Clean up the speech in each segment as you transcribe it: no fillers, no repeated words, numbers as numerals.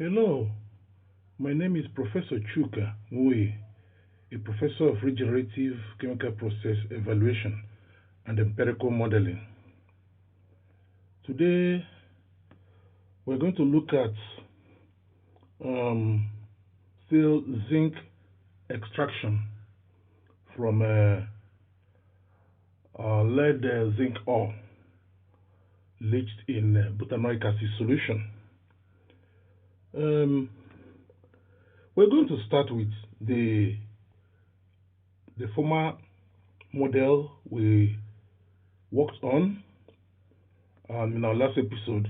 Hello, my name is Professor Chuka Mui, a professor of regenerative chemical process evaluation and empirical modeling. Today, we're going to look at still zinc extraction from lead zinc ore leached in butanoic acid solution. We're going to start with the former model we worked on in our last episode.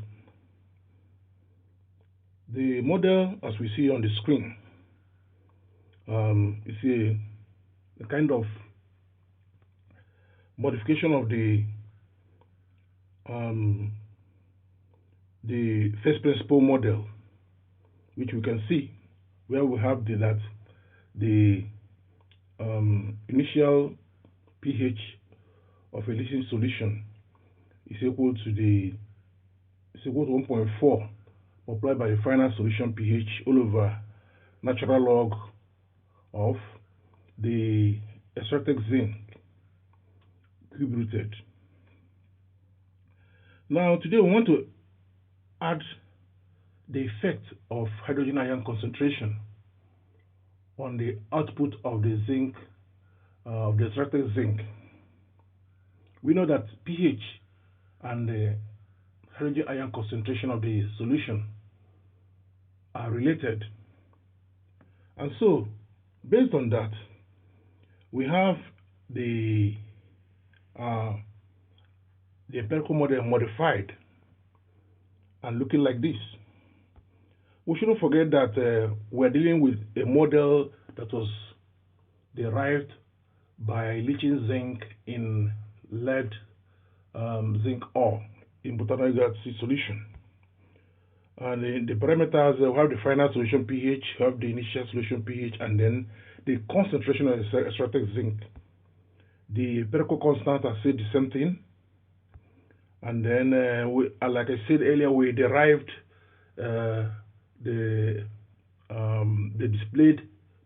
The model, as we see on the screen, is a kind of modification of the first principle model, which we can see where we have the initial pH of a leaching solution is equal to 1.4 multiplied by the final solution pH all over natural log of the extracted zinc cube rooted. Now today we want to add the effect of hydrogen ion concentration on the output of the zinc, of the extracted zinc. We know that pH and the hydrogen ion concentration of the solution are related. And so, based on that, we have the empirical model modified and looking like this. We shouldn't forget that we're dealing with a model that was derived by leaching zinc in lead zinc ore in butanoic acid solution. And in the parameters, we have the final solution pH, we have the initial solution pH, and then the concentration of the extracted zinc. The empirical constant, I said the same thing. And then, like I said earlier, we derived the displayed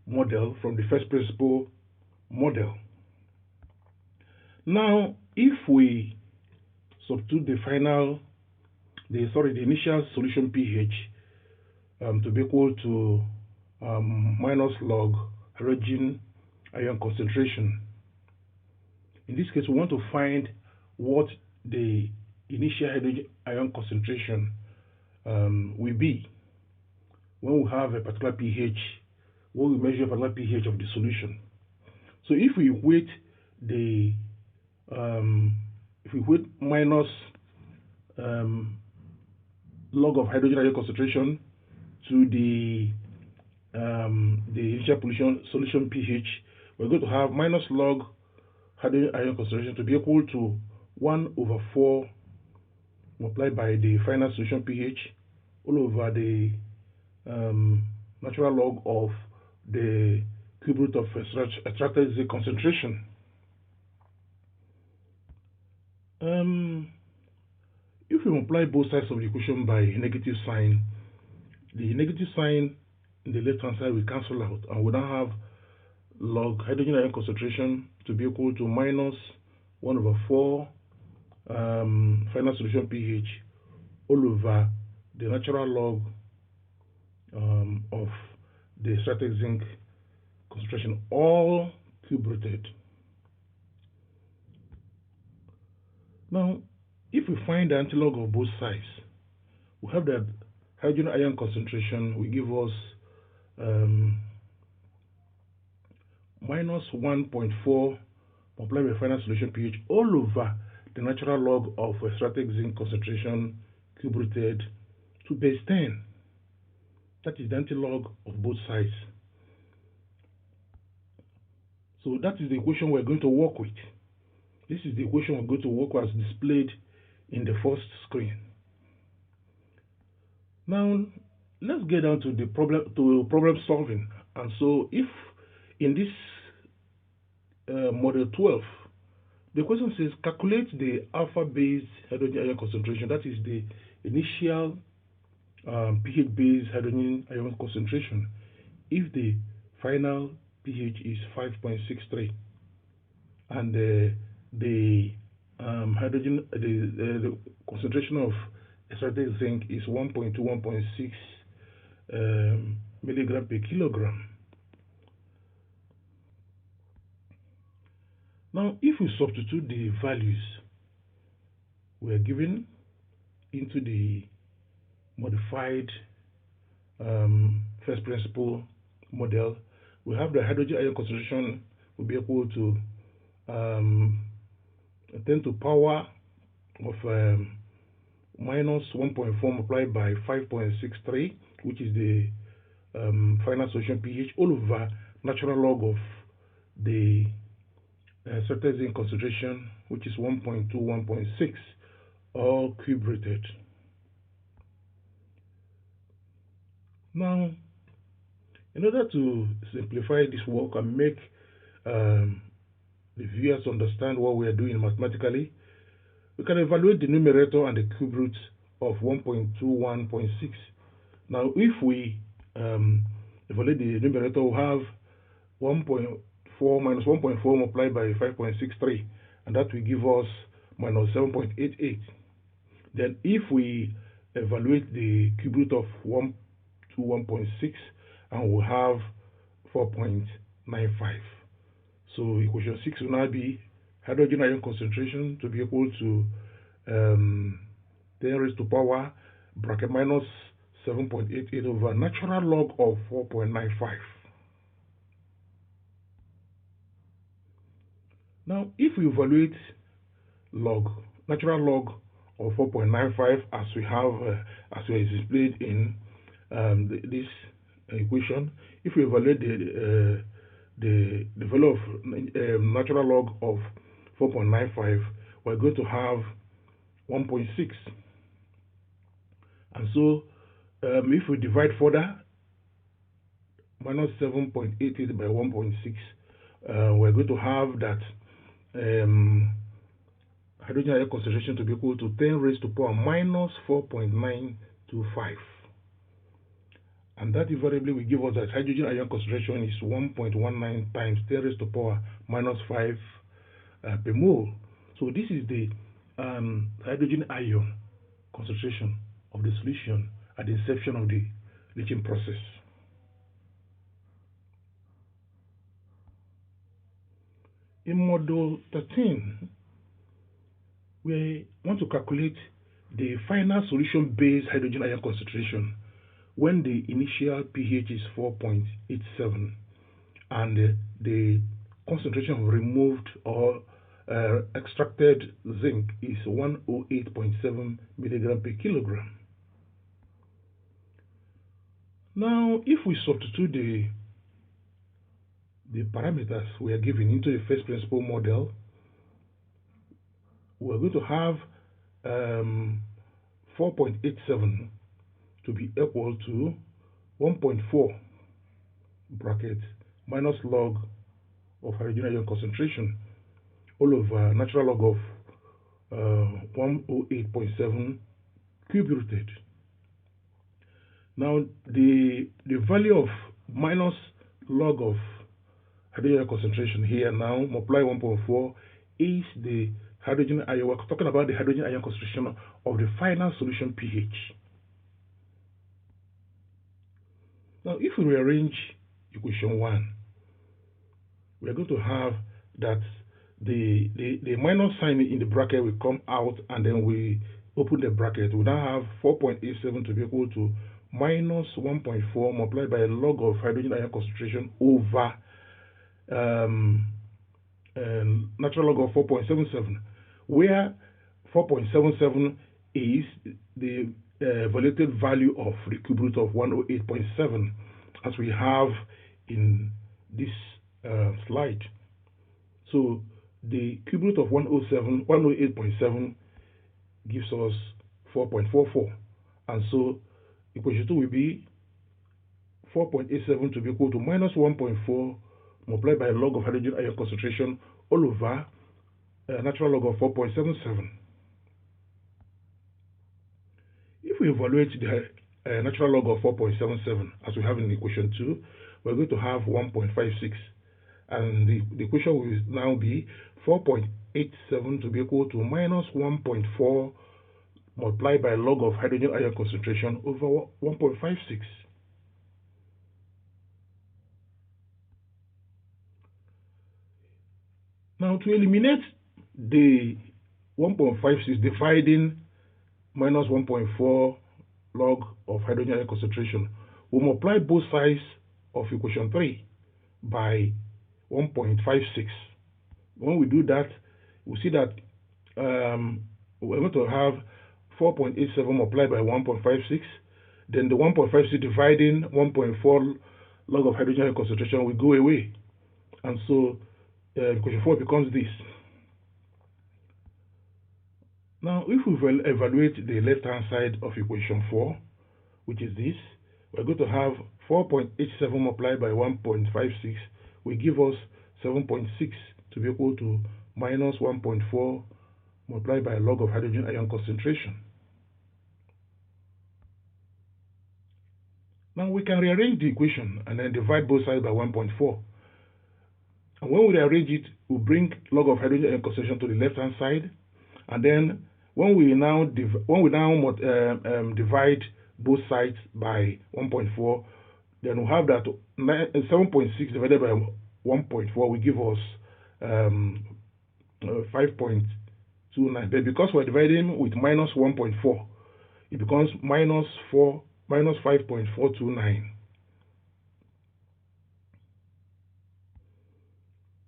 model from the first principle model. Now, if we substitute the initial solution pH to be equal to minus log hydrogen ion concentration. In this case, we want to find what the initial hydrogen ion concentration will be when we have a particular pH, when we measure a particular pH of the solution. So if we equate minus log of hydrogen ion concentration to the initial solution pH, we're going to have minus log hydrogen ion concentration to be equal to 1/4 multiplied by the final solution pH all over the natural log of the cube root of extracted zinc concentration. If we multiply both sides of the equation by a negative sign, the negative sign in the left hand side will cancel out, and we now have log hydrogen ion concentration to be equal to minus 1/4 final solution pH all over the natural log of the extracted zinc concentration, all cube rooted. Now, if we find the antilog of both sides, we have that hydrogen ion concentration will give us minus 1.4 multiplied by final solution pH all over the natural log of extracted zinc concentration cube rooted to base 10. That is the antilog of both sides. So that is the equation we're going to work with. This is the equation we're going to work with as displayed in the first screen. Now, let's get down to the problem solving. And so, if in this model 12, the question says calculate the alpha base hydrogen ion concentration, that is the initial pH-based hydrogen ion concentration if the final pH is 5.63 and the the concentration of extracted zinc is 1.2 1.6 milligram per kilogram. Now, if we substitute the values we are given into the modified first principle model, we have the hydrogen ion concentration will be equal to 10 to power of minus 1.4 multiplied by 5.63, which is the final solution pH, all over natural log of the certain zinc concentration, which is 1.2, 1.6, all cube rated. Now, in order to simplify this work and make the viewers understand what we are doing mathematically, we can evaluate the numerator and the cube root of 1.2, 1.6. Now, if we evaluate the numerator, we have 1.4 minus 1.4 multiplied by 5.63, and that will give us minus 7.88. Then, if we evaluate the cube root of 1 to 1.6, and we'll have 4.95. So equation 6 will now be hydrogen ion concentration to be equal to 10 raised to power bracket minus 7.88 over natural log of 4.95. Now, if we evaluate natural log of 4.95 as we have as we displayed in this equation, if we evaluate the value of natural log of 4.95, we're going to have 1.6. And so if we divide further, minus 7.88 by 1.6, we're going to have that hydrogen ion concentration to be equal to 10 raised to power minus 4.925. And that invariably will give us that hydrogen ion concentration is 1.19 times 10 raised to power minus 5 per mole. So this is the hydrogen ion concentration of the solution at the inception of the leaching process. In model 13, we want to calculate the final solution-based hydrogen ion concentration when the initial pH is 4.87 and the concentration of removed or extracted zinc is 108.7 milligram per kilogram. Now, if we substitute the parameters we are given into the first principle model, we're going to have 4.87 to be equal to 1.4 bracket minus log of hydrogen ion concentration all over natural log of 108.7 cube rooted. Now the value of minus log of hydrogen ion concentration here now multiply 1.4 is the hydrogen ion. We're talking about the hydrogen ion concentration of the final solution pH. Now, if we rearrange equation 1, we are going to have that the minus sign in the bracket will come out, and then we open the bracket. We now have 4.87 to be equal to minus 1.4 multiplied by a log of hydrogen ion concentration over natural log of 4.77, where 4.77 is the evaluated value of the cube root of 108.7 as we have in this slide. So the cube root of 108.7 gives us 4.44, and so equation 2 will be 4.87 to be equal to minus 1.4 multiplied by a log of hydrogen ion concentration all over natural log of 4.77. If we evaluate the a natural log of 4.77, as we have in equation 2, we're going to have 1.56. And the equation will now be 4.87 to be equal to minus 1.4 multiplied by log of hydrogen ion concentration over 1.56. Now, to eliminate the 1.56 dividing minus 1.4 log of hydrogen ion concentration, we multiply both sides of equation 3 by 1.56. When we do that, we see that we're going to have 4.87 multiplied by 1.56. Then the 1.56 dividing 1.4 log of hydrogen ion concentration will go away. And so equation 4 becomes this. Now, if we evaluate the left-hand side of equation 4, which is this, we're going to have 4.87 multiplied by 1.56 will give us 7.6 to be equal to minus 1.4 multiplied by log of hydrogen ion concentration. Now we can rearrange the equation and then divide both sides by 1.4. And when we rearrange it, we bring log of hydrogen ion concentration to the left-hand side, and then when we now divide both sides by 1.4, then we have that 7.6 divided by 1.4 will give us 5.29. But because we're dividing with minus 1.4, it becomes minus 5.429.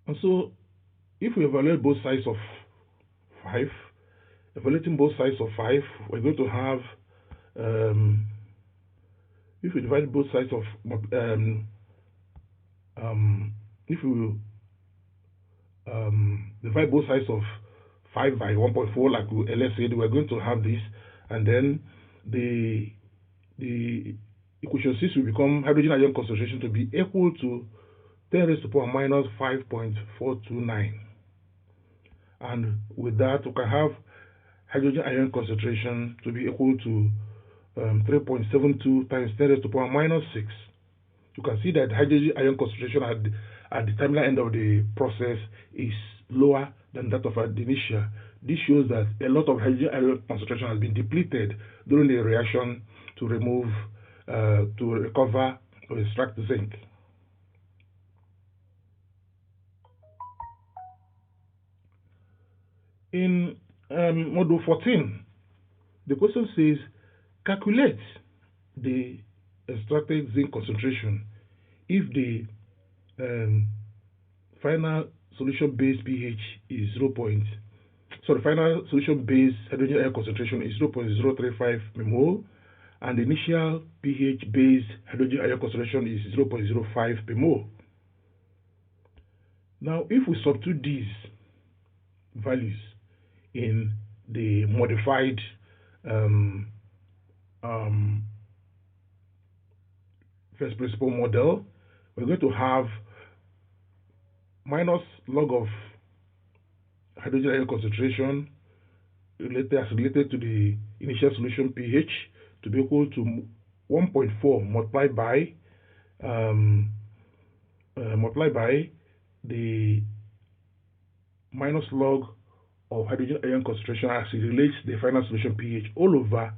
And so, if we evaluate both sides of 5, evaluating both sides of 5, we're going to have, if we divide both sides of, if we divide both sides of 5 by 1.4, like we earlier said, we're going to have this, and then the equation 6 will become hydrogen ion concentration to be equal to 10 raised to the power minus 5.429. And with that, we can have hydrogen ion concentration to be equal to 3.72 times 10 raised to the power minus 6. You can see that hydrogen ion concentration at the terminal end of the process is lower than that of the initial. This shows that a lot of hydrogen ion concentration has been depleted during the reaction to recover or extract zinc. In module 14, the question says, calculate the extracted zinc concentration if the final solution base pH is final solution base hydrogen ion concentration is 0.035 mmol, and the initial pH base hydrogen ion concentration is 0.05 mmol. Now, if we substitute these values in the modified first principle model, we're going to have minus log of hydrogen ion concentration related to the initial solution pH to be equal to 1.4 multiplied by the minus log of hydrogen ion concentration as it relates to the final solution pH all over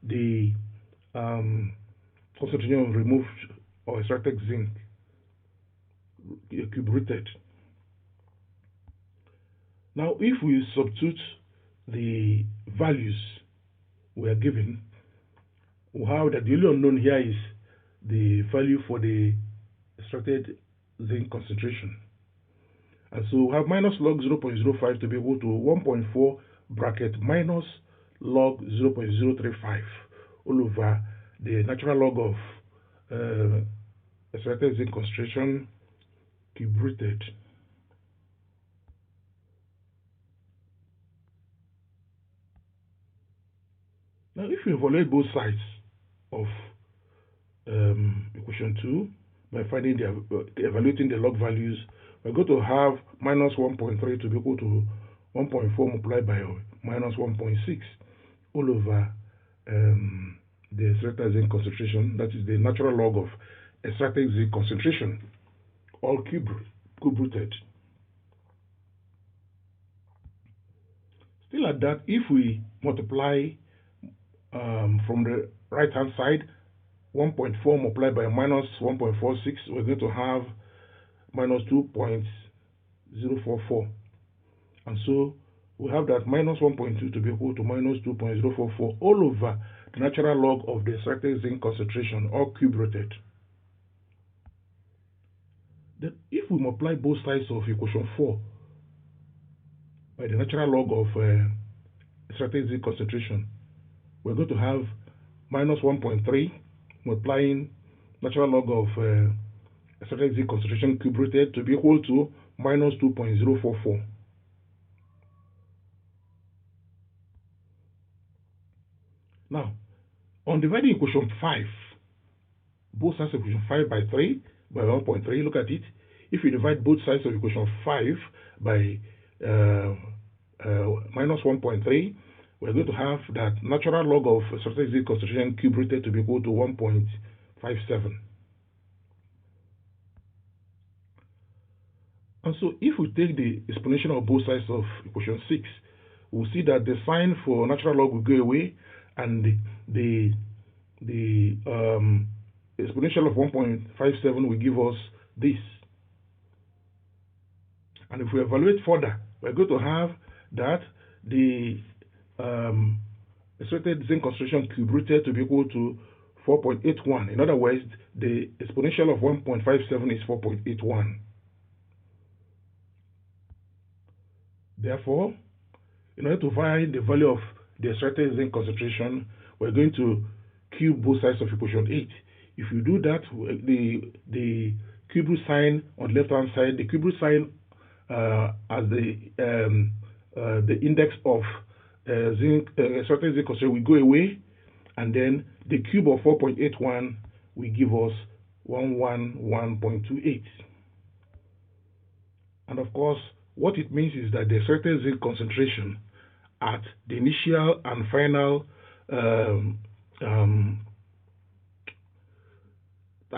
the concentration of removed or extracted zinc cube rooted. Now, if we substitute the values we are given, we have that the only unknown here is the value for the extracted zinc concentration. And so we have minus log 0.05 to be equal to 1.4 bracket minus log 0.035 all over the natural log of extracted zinc concentration cube rooted. Now, if we evaluate both sides of equation 2 by evaluating the log values, we're going to have minus 1.3 to be equal to 1.4 multiplied by minus 1.6 all over the extracted zinc concentration, that is the natural log of extracted zinc concentration, all cube rooted. Still at that, if we multiply from the right hand side, 1.4 multiplied by minus 1.46, we're going to have minus 2.044. And so we have that minus 1.2 to be equal to minus 2.044 all over the natural log of the extracted zinc concentration, all cube rooted. Then if we multiply both sides of equation 4 by the natural log of extracted zinc concentration, we're going to have minus 1.3 multiplying natural log of extracted zinc concentration cube rooted to be equal to minus 2.044. Now, on dividing equation 5, both sides of equation 5 by 3 by 1.3, look at it. If you divide both sides of equation 5 by minus 1.3, we're going to have that natural log of extracted zinc concentration cube rooted to be equal to 1.57. And so if we take the exponential of both sides of equation 6, we'll see that the sign for natural log will go away, and the exponential of 1.57 will give us this. And if we evaluate further, we're going to have that the extracted zinc concentration cube rooted to be equal to 4.81. In other words, the exponential of 1.57 is 4.81. Therefore, in order to find the value of the extracted zinc concentration, we're going to cube both sides of equation 8. If you do that, the cube root sign on the left hand side, the cube root sign as the index of extracted zinc concentration will go away, and then the cube of 4.81 will give us 111.28. And of course, what it means is that the extracted zinc concentration at the initial and final at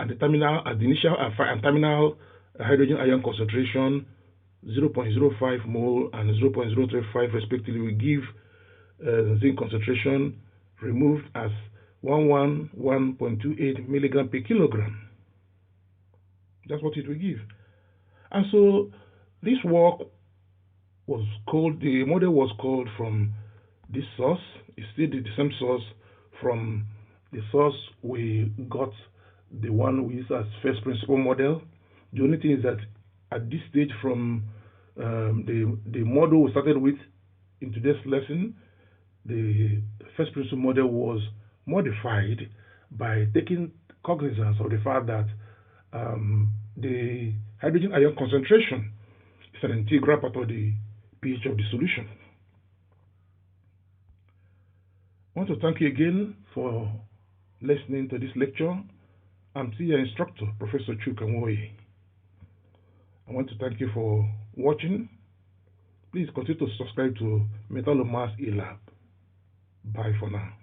the initial and terminal hydrogen ion concentration 0.05 mole and 0.035 respectively will give zinc concentration removed as 111.28 milligram per kilogram. That's what it will give. And so this work was called, the model was called from this source. It's still the same source. From the source we got the one we use as first principle model. The only thing is that at this stage, from the model we started with in today's lesson, the first principle model was modified by taking cognizance of the fact that the hydrogen ion concentration is an integral part of the pH of the solution. I want to thank you again for listening to this lecture. I'm still your instructor, Professor Chukwuemeka. I want to thank you for watching. Please continue to subscribe to Metal Mass E-Lab. Bye for now.